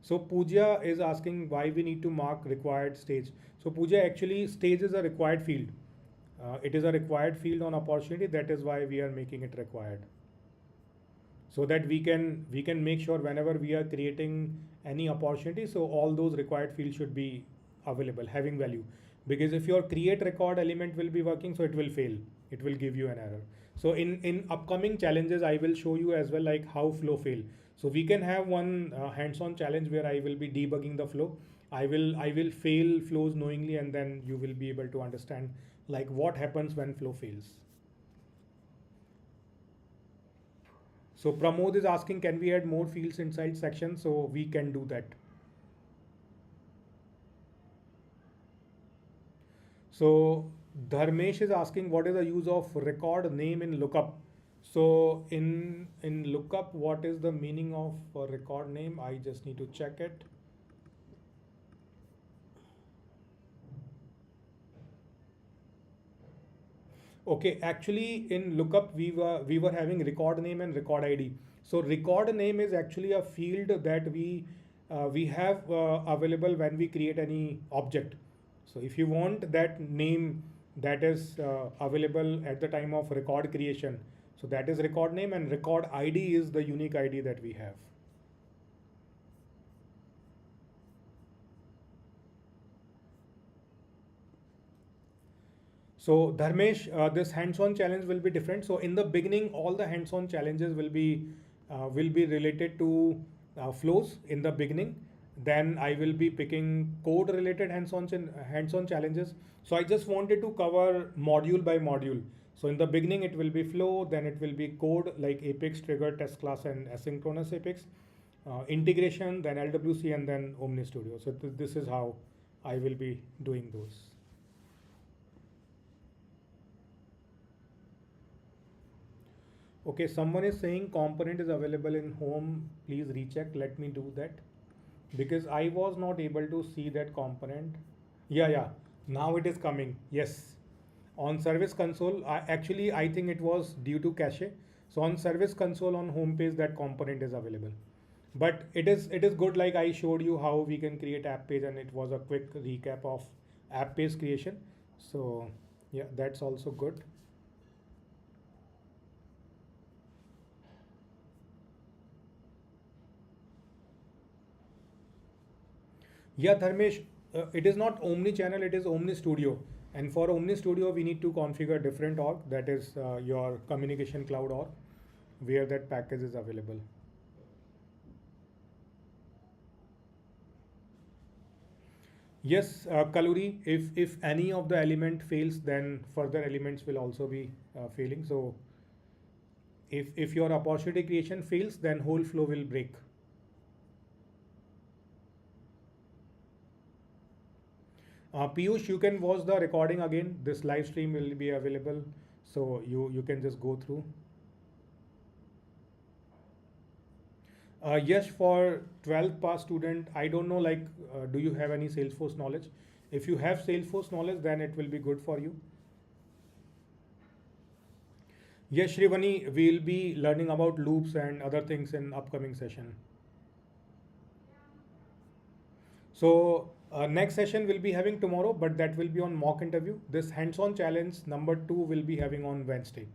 So Pooja is asking why we need to mark required stage. So Pooja, actually stage is a required field. it is a required field on opportunity. That is why we are making it required, so that we can make sure whenever we are creating any opportunity, so all those required fields should be available, having value. Because if your create record element will be working, so it will fail, it will give you an error. So in upcoming challenges I will show you as well, like how flow fail. So we can have one hands-on challenge where I will be debugging the flow. I will fail flows knowingly, and then you will be able to understand like what happens when flow fails. So Pramod is asking, can we add more fields inside section? So we can do that. So Dharmesh is asking, what is the use of record name in lookup? So in lookup, what is the meaning of a record name? I just need to check it. Okay, actually in lookup we were having record name and record ID. So record name is actually a field that we have available when we create any object. So if you want that name that is available at the time of record creation, so that is record name, and record ID is the unique ID that we have. So Dharmesh, this hands-on challenge will be different. So in the beginning, all the hands-on challenges will be related to flows in the beginning. Then I will be picking code-related hands-on challenges. So I just wanted to cover module by module. So in the beginning, it will be flow, then it will be code like Apex, trigger, test class, and asynchronous Apex, integration, then LWC, and then Omni Studio. So this is how I will be doing those. Okay, someone is saying component is available in home. Please recheck. Let me do that because I was not able to see that component. Yeah, yeah. Now it is coming. Yes. On service console, I think it was due to cache. So on service console on home page, that component is available. But it is good. Like I showed you how we can create app page, and it was a quick recap of app page creation. So yeah, that's also good. Yeah, Dharmesh, it is not Omni channel, it is Omni Studio. And for Omni Studio, we need to configure different org, that is your communication cloud org, where that package is available. Yes, Kaluri, if any of the element fails, then further elements will also be failing. So if your opportunity creation fails, then whole flow will break. Piyush, you can watch the recording again. This live stream will be available, so you can just go through. Yes, for 12th pass student, I don't know, like, do you have any Salesforce knowledge? If you have Salesforce knowledge, then it will be good for you. Yes, Shrivani, we'll be learning about loops and other things in upcoming session. So next session we'll be having tomorrow, but that will be on mock interview. This hands-on challenge number 2 will be having on Wednesday.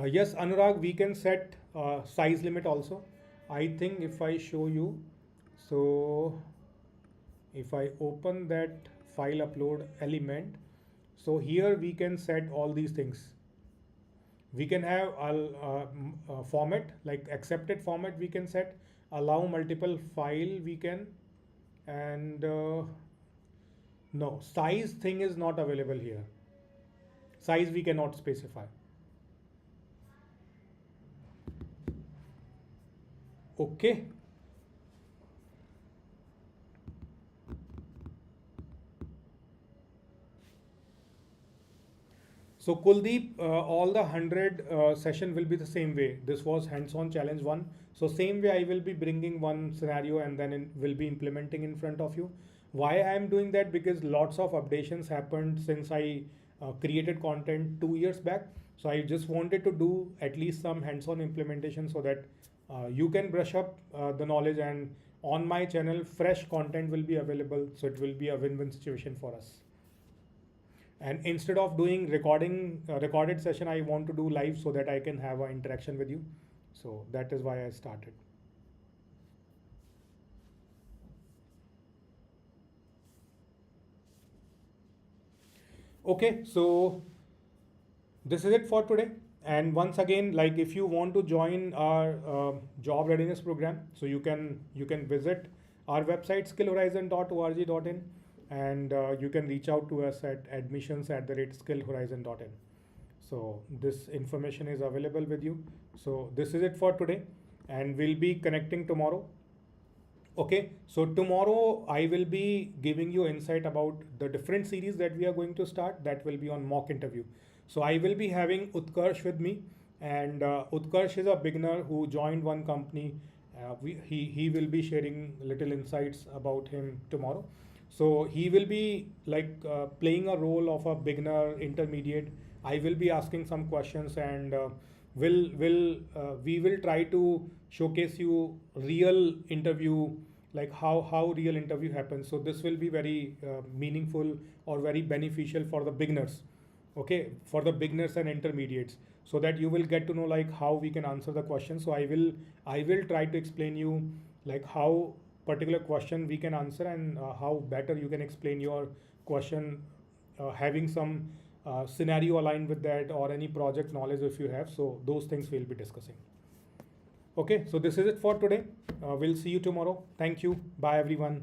Yes, Anurag, we can set size limit also. I think if I show you, so if I open that file upload element, so here we can set all these things. We can have format, like accepted format we can set, allow multiple file we can, and no, size thing is not available here. Size we cannot specify. Okay. So Kuldeep, all the 100 session will be the same way. This was hands-on challenge 1. So same way I will be bringing one scenario and then will be implementing in front of you. Why I am doing that? Because lots of updations happened since I created content 2 years back. So I just wanted to do at least some hands-on implementation so that you can brush up the knowledge, and on my channel fresh content will be available. So it will be a win-win situation for us. And instead of doing recorded session, I want to do live so that I can have an interaction with you. So that is why I started. Okay, so this is it for today. And once again, like if you want to join our job readiness program, so you can visit our website skillhorizon.org.in, and you can reach out to us at admissions@skillhorizon.in. So this information is available with you. So this is it for today, and we'll be connecting tomorrow. Okay, so tomorrow I will be giving you insight about the different series that we are going to start. That will be on mock interview. So I will be having Utkarsh with me, and Utkarsh is a beginner who joined one company. He will be sharing little insights about him tomorrow. So he will be like playing a role of a beginner, intermediate. I will be asking some questions, and we will try to showcase you real interview, like how real interview happens. So this will be very meaningful or very beneficial for the beginners. Okay, for the beginners and intermediates, so that you will get to know like how we can answer the question. So I will try to explain you like how particular question we can answer, and how better you can explain your question, having some scenario aligned with that, or any project knowledge if you have. So those things we'll be discussing. Okay, so this is it for today. We'll see you tomorrow. Thank you. Bye everyone.